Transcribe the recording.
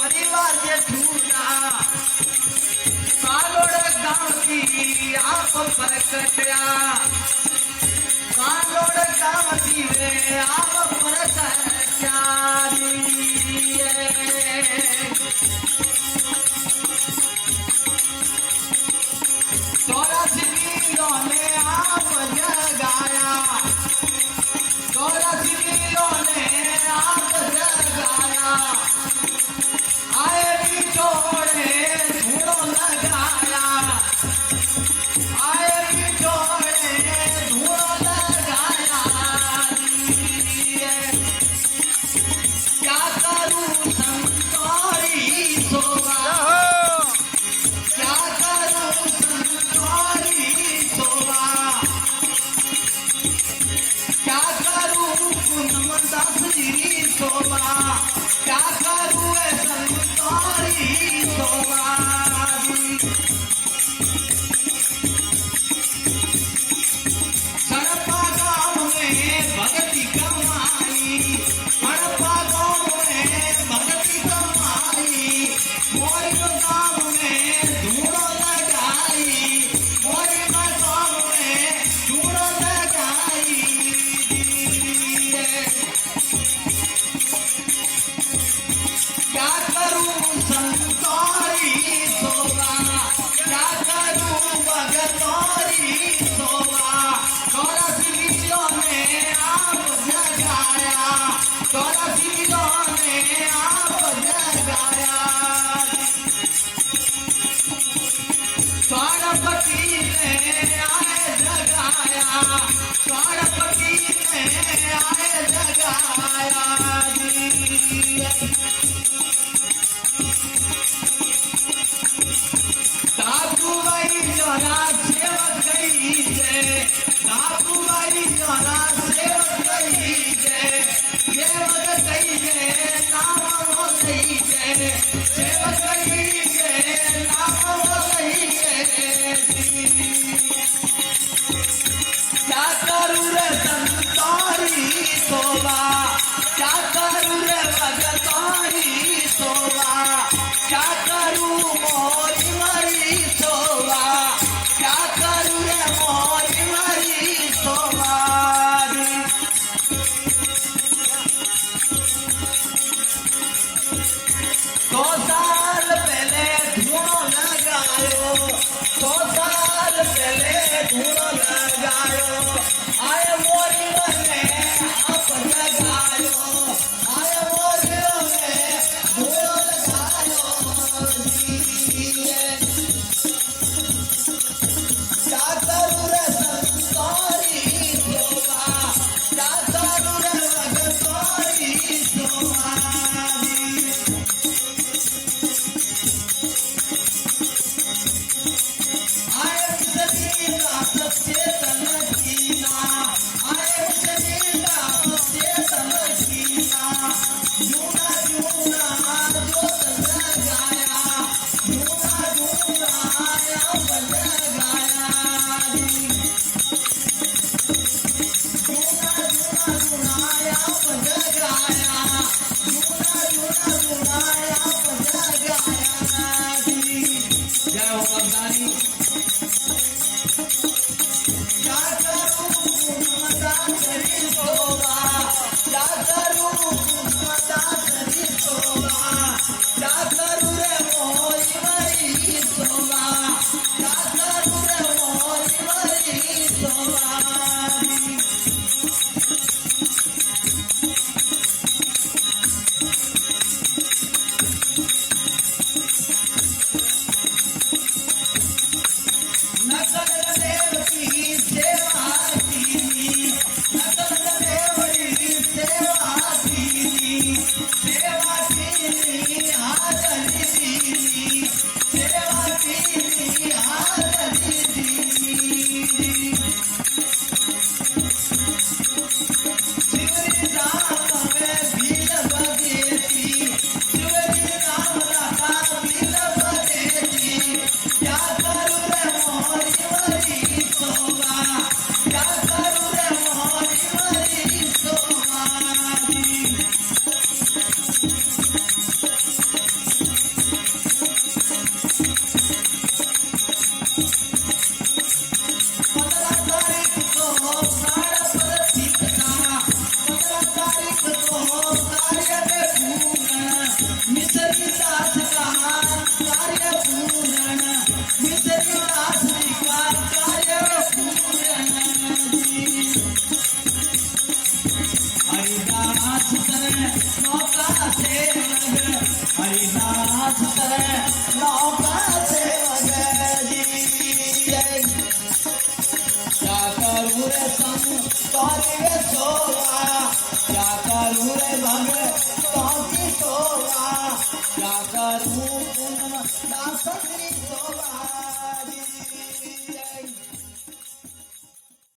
परिवार जे छूटा कालोड़ गाँव की आप प्रकटया कालोड़ गाँव की वे आप प्रकटया चौरासी मीलों ने आप जगाया चौरासी मीलों ने आप जगाया आए भी छोड़े धूड़ों लगाया आए भी छोड़े धूड़ों लगाया क्या करूं संसारी सोवा क्या करूं संसारी सोवा क्या करूं पूनमदासी सोवा क्या करूं संसारी सोवा सड़पा गाँव में भक्ति कमाई सड़पा गाँव में भक्ति कमाई मोरी गाँव में धूड़ो लगाई मोरी गाँव में धूड़ो लगाई क्या करूं संसारी सोवा क्या करूं भगतौरी सोवा चौरासी मीलों ने आप जगाया चौरासी मीलों ने आप जगाया स्वाणपति ने आए जगाया स्वाणपति ने आए जगाया साधुबाई जोरा सेवक गई जय साधुबाई जोरा सेवक गई जय सेवक गई जय नाम हो गई जय सेवक गई जय नाम हो गई जय क्या करूं रे संतारी सोवा क्या करूं रे भगतारी सोवा क्या करूं मोरी मरी सोवा क्या करूं रे मोरी मरी सोवा दो साल पहले धूड़ो लगायो 2 साल पहले धूड़ो लगायो आए मोरी में आप लगायो आए मोरी में धूड़ो लगायो क्या करूं रे संसारी सोवा क्या करूं रे भगतौरी सोवा आए सजीला सचेतन कीना आए सजीला सचेतन कीना जूना जूना जोत जगाया जूना जूना आप जगाया जूना जूना जूना आप जगाया जूना जूना जूना आप जगाया जय हो गद्दारी क्या करूं पूनमदासी सोवा क्या करूं पूनमदासी सोवा क्या करूं रे मोरी मरी सोवा क्या करूं रे मोरी मरी सोवा नकल देव की सेवा की नकल सेवक हरिदास करे नौका सेवक जी क्या करूँ रे संग तोरी रे सोवा क्या करूँ रे भगत तोरी सोवा क्या करूँ पूनम दास श्री सोवा